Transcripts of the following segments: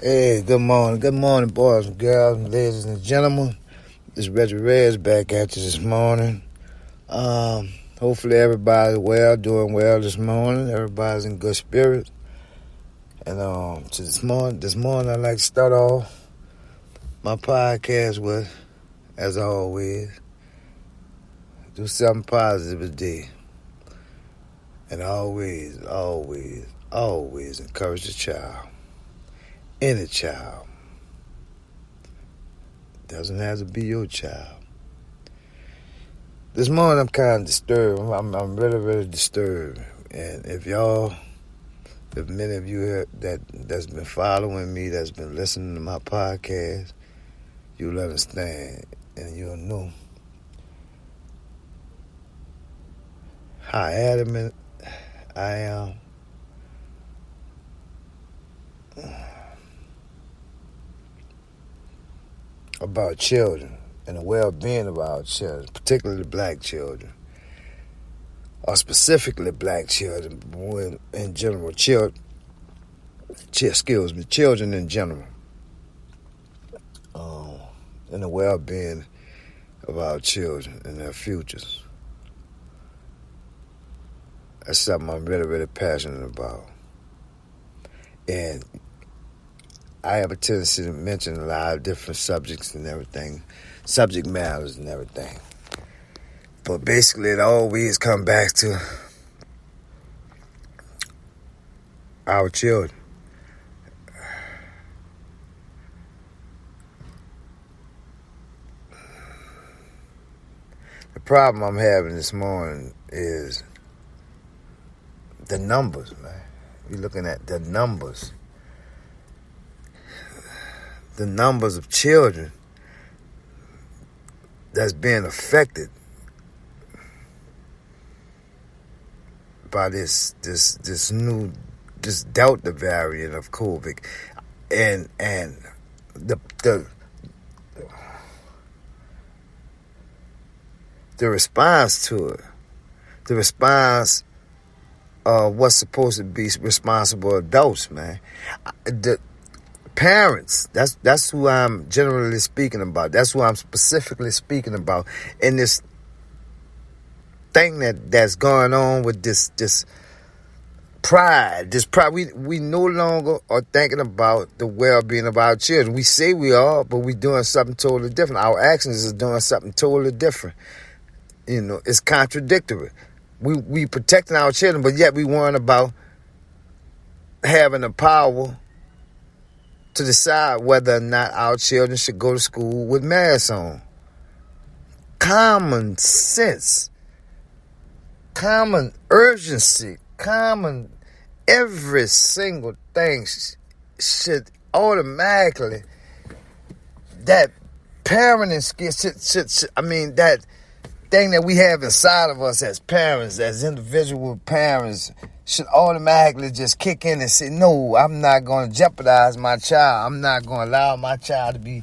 Hey, good morning. Good morning, boys and girls, and ladies and gentlemen. This Reggie Red's back at you this morning. Hopefully everybody's well, doing well this morning. Everybody's in good spirits. And to this morning I'd like to start off my podcast with, as always, do something positive today. And always encourage the child. Any child. Doesn't have to be your child. This morning I'm kind of disturbed. I'm really disturbed. And if many of you here that's been following me, that's been listening to my podcast, you'll understand and you'll know how adamant I am about children and the well-being of our children, particularly black children, or specifically black children, in general, children in general, and the well-being of our children and their futures. That's something I'm really passionate about. And I have a tendency to mention a lot of different subjects and everything, subject matters and everything. But basically it always comes back to our children. The problem I'm having this morning is the numbers, man. We're looking at the numbers. The numbers of children that's being affected by this Delta variant of COVID, and the response to it, the response of what's supposed to be responsible adults, man. The parents, that's who I'm generally speaking about. That's who I'm specifically speaking about in this thing that's going on with this pride. We no longer are thinking about the well-being of our children. We say we are, but we're doing something totally different. Our actions is doing something totally different. You know, it's contradictory. We protecting our children, but yet we worrying about having the power to decide whether or not our children should go to school with masks on. Common sense, common urgency, common every single thing should automatically, that parenting skill should that thing that we have inside of us as parents, as individual parents, should automatically just kick in and say, no, I'm not going to jeopardize my child. I'm not going to allow my child to be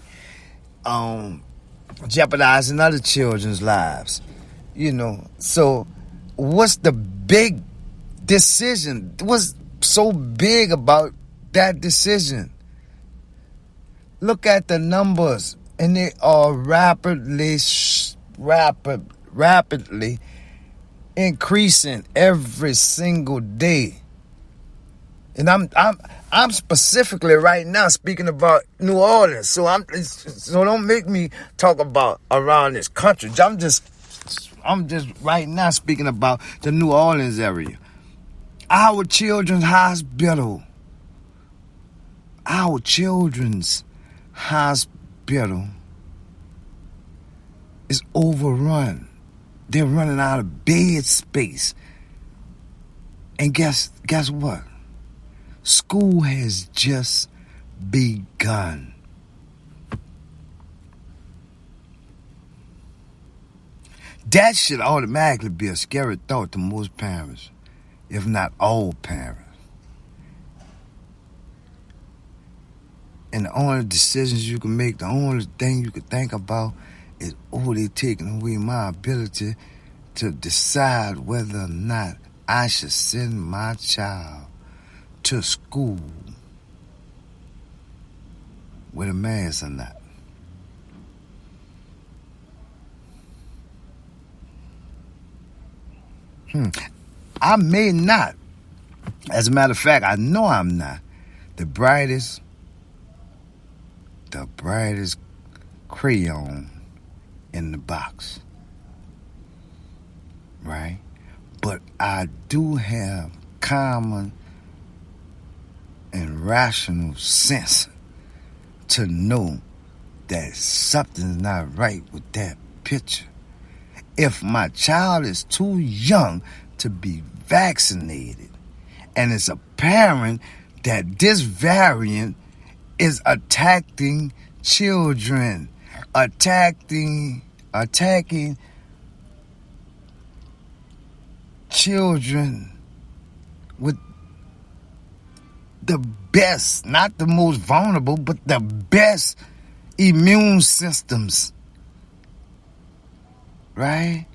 jeopardizing other children's lives. You know, so what's the big decision? What's so big about that decision? Look at the numbers, and they are rapidly increasing every single day. And I'm specifically right now speaking about New Orleans. So don't make me talk about around this country. I'm just right now speaking about the New Orleans area. Our children's hospital is overrun. They're running out of bed space. And guess what? School has just begun. That should automatically be a scary thought to most parents, if not all parents. And the only decisions you can make, the only thing you can think about is, they're taking away my ability to decide whether or not I should send my child to school. with a mask or not. I may not. As a matter of fact, I know I'm not the brightest crayon in the box, right? But I do have common and rational sense to know that something's not right with that picture. If my child is too young to be vaccinated, and it's apparent that this variant is attacking children, attacking children with the best, not the most vulnerable, but the best immune systems, right?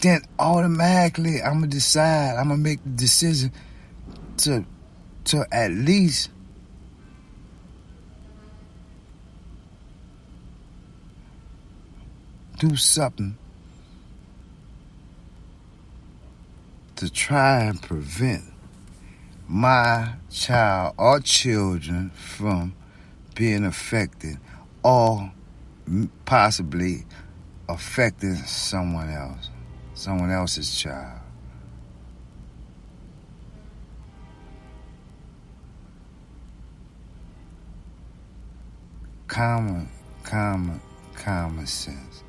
Then automatically I'm going to make the decision to at least do something to try and prevent my child or children from being affected or possibly affecting someone else's child. Common sense.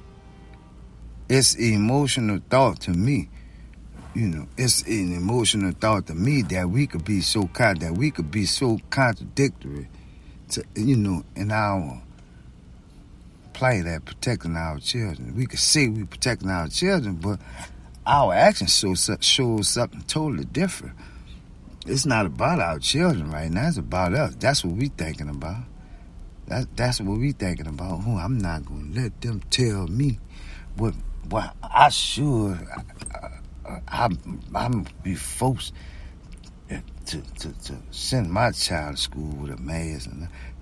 It's emotional thought to me. It's an emotional thought to me that we could be so contradictory to, in our plight at protecting our children. We could say we're protecting our children, but our actions show something totally different. It's not about our children right now. It's about us. That's what we're thinking about. That's what we're thinking about. Oh, I'm not going to let them tell me what I should. I'm be forced to send my child to school with a mask.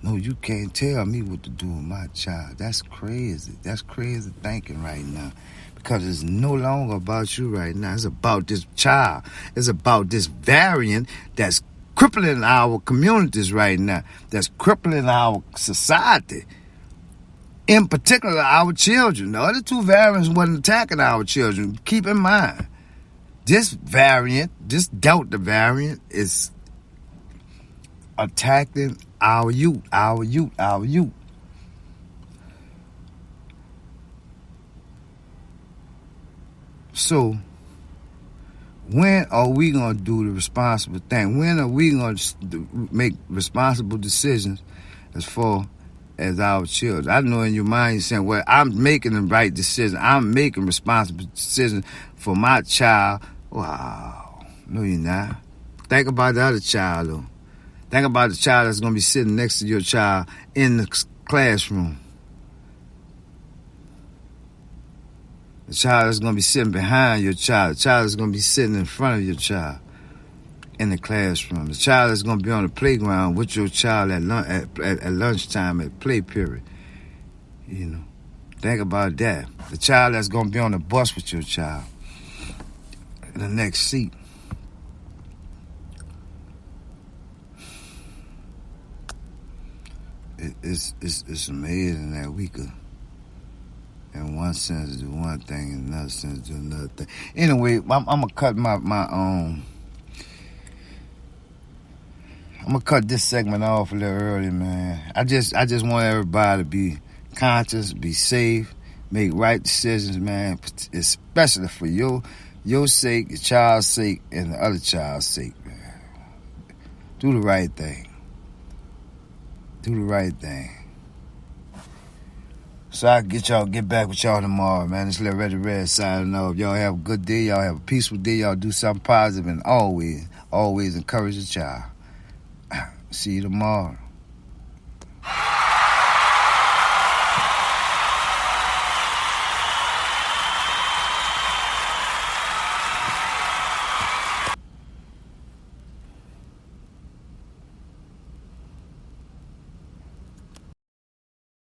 No, you can't tell me what to do with my child. That's crazy. That's crazy thinking right now. Because it's no longer about you right now. It's about this child. It's about this variant that's crippling our communities right now. That's crippling our society. In particular, our children. The other two variants wasn't attacking our children. Keep in mind, this variant, this Delta variant, is attacking our youth. So, when are we going to do the responsible thing? When are we going to make responsible decisions as far as our children? I know in your mind you're saying, well, I'm making the right decision. I'm making responsible decisions for my child. Wow. No, you're not. Think about the other child, though. Think about the child that's going to be sitting next to your child in the classroom. The child is going to be sitting behind your child. The child is going to be sitting in front of your child in the classroom. The child is going to be on the playground with your child at lunchtime, at play period. Think about that. The child that's going to be on the bus with your child in the next seat. It's amazing that we could, in one sense, do one thing, in another sense, do another thing. Anyway, I'm gonna cut I'm gonna cut this segment off a little early, man. I just want everybody to be conscious, be safe, make right decisions, man. Especially for your sake, your child's sake, and the other child's sake, man. Do the right thing. Do the right thing. So I get back with y'all tomorrow, man. This little Reggie Red signing off. Y'all have a good day. Y'all have a peaceful day. Y'all do something positive, and always encourage the child. See you tomorrow.